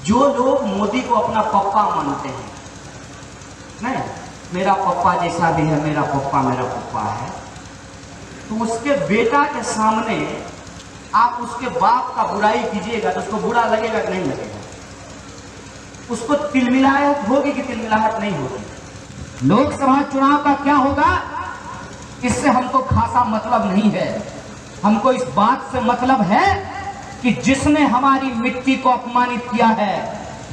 जो लोग मोदी को अपना पप्पा मानते हैं, नहीं मेरा पप्पा जैसा भी है, मेरा पप्पा है, तो उसके बेटा के सामने आप उसके बाप का बुराई कीजिएगा तो उसको बुरा लगेगा कि नहीं लगेगा? उसको तिलमिलाहट होगी कि तिलमिलाहट नहीं होगी? लोकसभा चुनाव का क्या होगा इससे हमको खासा मतलब नहीं है। हमको इस बात से मतलब है कि जिसने हमारी मिट्टी को अपमानित किया है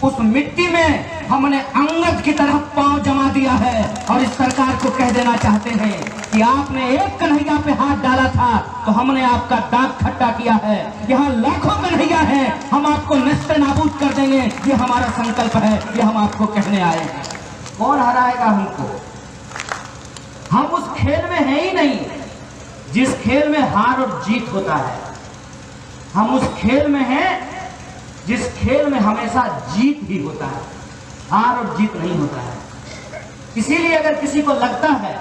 उस मिट्टी में हमने अंगद की तरह पांव जमा दिया है। और इस सरकार को कह देना चाहते हैं कि आपने एक कन्हैया पे हाथ डाला था तो हमने आपका दांत खट्टा किया है। यहाँ लाखों कन्हैया हैं, हम आपको नष्ट नाबूद कर देंगे, ये हमारा संकल्प है, ये हम आपको कहने आए हैं। कौन हराएगा हमको? हम उस खेल में है ही नहीं जिस खेल में हार और जीत होता है। हम उस खेल में हैं जिस खेल में हमेशा जीत ही होता है, हार और जीत नहीं होता है। इसीलिए अगर किसी को लगता है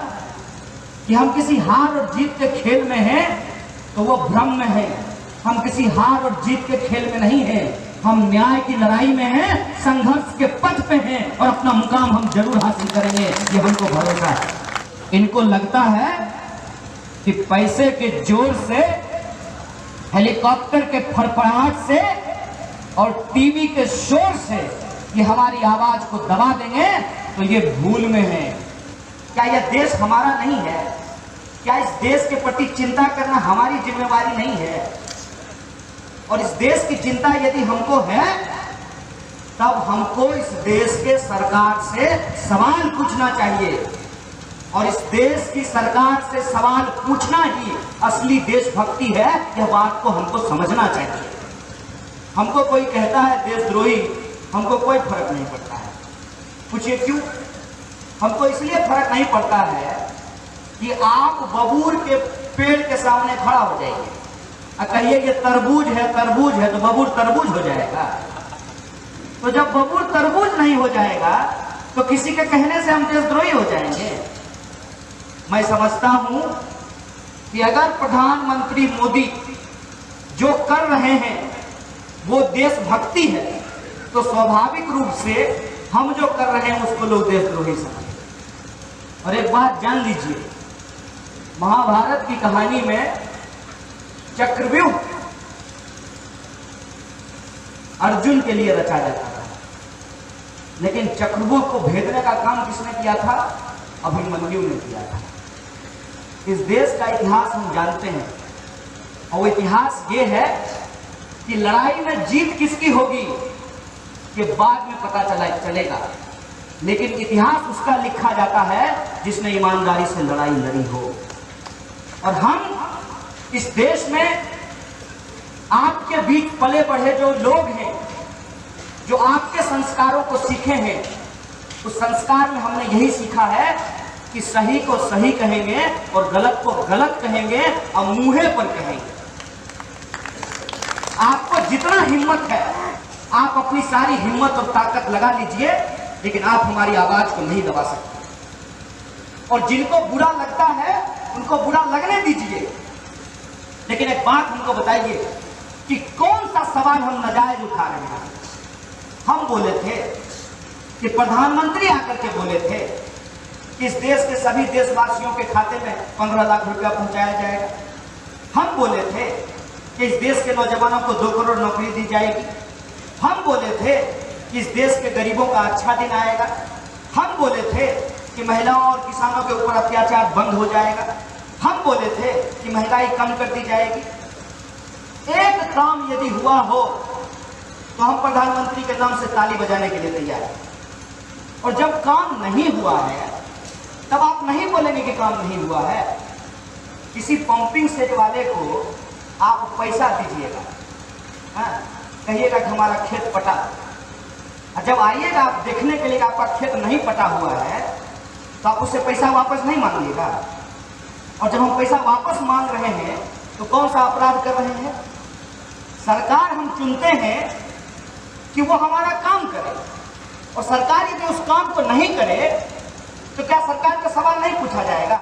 कि हम किसी हार और जीत के खेल में हैं तो वो भ्रम में है। हम किसी हार और जीत के खेल में नहीं हैं, हम न्याय की लड़ाई में हैं, संघर्ष के पथ पे हैं और अपना मुकाम हम जरूर हासिल करेंगे, ये हमको भरोसा है। इनको लगता है कि पैसे के जोर से, हेलीकॉप्टर के फड़फड़ाहट से और टीवी के शोर से ये हमारी आवाज को दबा देंगे तो ये भूल में है। क्या यह देश हमारा नहीं है? क्या इस देश के प्रति चिंता करना हमारी जिम्मेवारी नहीं है? और इस देश की चिंता यदि हमको है तब हमको इस देश के सरकार से सवाल पूछना चाहिए। और इस देश की सरकार से सवाल पूछना ही असली देशभक्ति है, यह बात को हमको समझना चाहिए। हमको कोई कहता है देशद्रोही, हमको कोई फर्क नहीं पड़ता है। पूछिए क्यों? हमको इसलिए फर्क नहीं पड़ता है कि आप बबूर के पेड़ के सामने खड़ा हो जाइए और कहिए ये तरबूज है तो बबूर तरबूज हो जाएगा। तो जब बबूर तरबूज नहीं हो जाएगा तो किसी के कहने से हम देशद्रोही हो जाएंगे? मैं समझता हूं कि अगर प्रधानमंत्री मोदी जो कर रहे हैं वो देशभक्ति है तो स्वाभाविक रूप से हम जो कर रहे हैं उसको लोग देशद्रोही समझेंगे। और एक बात जान लीजिए, महाभारत की कहानी में चक्रव्यूह अर्जुन के लिए रचा जाता था, लेकिन चक्रव्यूह को भेदने का काम किसने किया था? अभिमन्यु ने किया था। इस देश का इतिहास हम जानते हैं और वो इतिहास ये है कि लड़ाई में जीत किसकी होगी ये बाद में पता चलेगा, लेकिन इतिहास उसका लिखा जाता है जिसने ईमानदारी से लड़ाई लड़ी हो। और हम इस देश में आपके बीच पले बढ़े जो लोग हैं, जो आपके संस्कारों को सीखे हैं, उस संस्कार में हमने यही सीखा है कि सही को सही कहेंगे और गलत को गलत कहेंगे और मुंहे पर कहेंगे। आपको जितना हिम्मत है आप अपनी सारी हिम्मत और ताकत लगा लीजिए, लेकिन आप हमारी आवाज को नहीं दबा सकते। और जिनको बुरा लगता है उनको बुरा लगने दीजिए, लेकिन एक बात हमको बताइए कि कौन सा सवाल हम नाजायज उठा रहे हैं? हम बोले थे कि प्रधानमंत्री आकर के बोले थे कि इस देश के सभी देशवासियों के खाते में 15 लाख रुपया पहुंचाया जाएगा। हम बोले थे कि इस देश के नौजवानों को 2 करोड़ नौकरी दी जाएगी। हम बोले थे कि इस देश के गरीबों का अच्छा दिन आएगा। हम बोले थे कि महिलाओं और किसानों के ऊपर अत्याचार बंद हो जाएगा। हम बोले थे कि महंगाई कम कर दी जाएगी। एक काम यदि हुआ हो तो हम प्रधानमंत्री के नाम से ताली बजाने के लिए तैयार हैं। और जब काम नहीं हुआ है तब आप नहीं बोलेंगे कि काम नहीं हुआ है। किसी पंपिंग सेट वाले को आप पैसा दीजिएगा, कहिएगा कि हमारा खेत पटा, और जब आइएगा आप देखने के लिए आपका खेत नहीं पटा हुआ है तो आप उससे पैसा वापस नहीं मांगिएगा। और जब हम पैसा वापस मांग रहे हैं तो कौन सा अपराध कर रहे हैं? सरकार हम चुनते हैं कि वो हमारा काम करे, और सरकार यदि उस काम को नहीं करे तो क्या सरकार का सवाल नहीं पूछा जाएगा?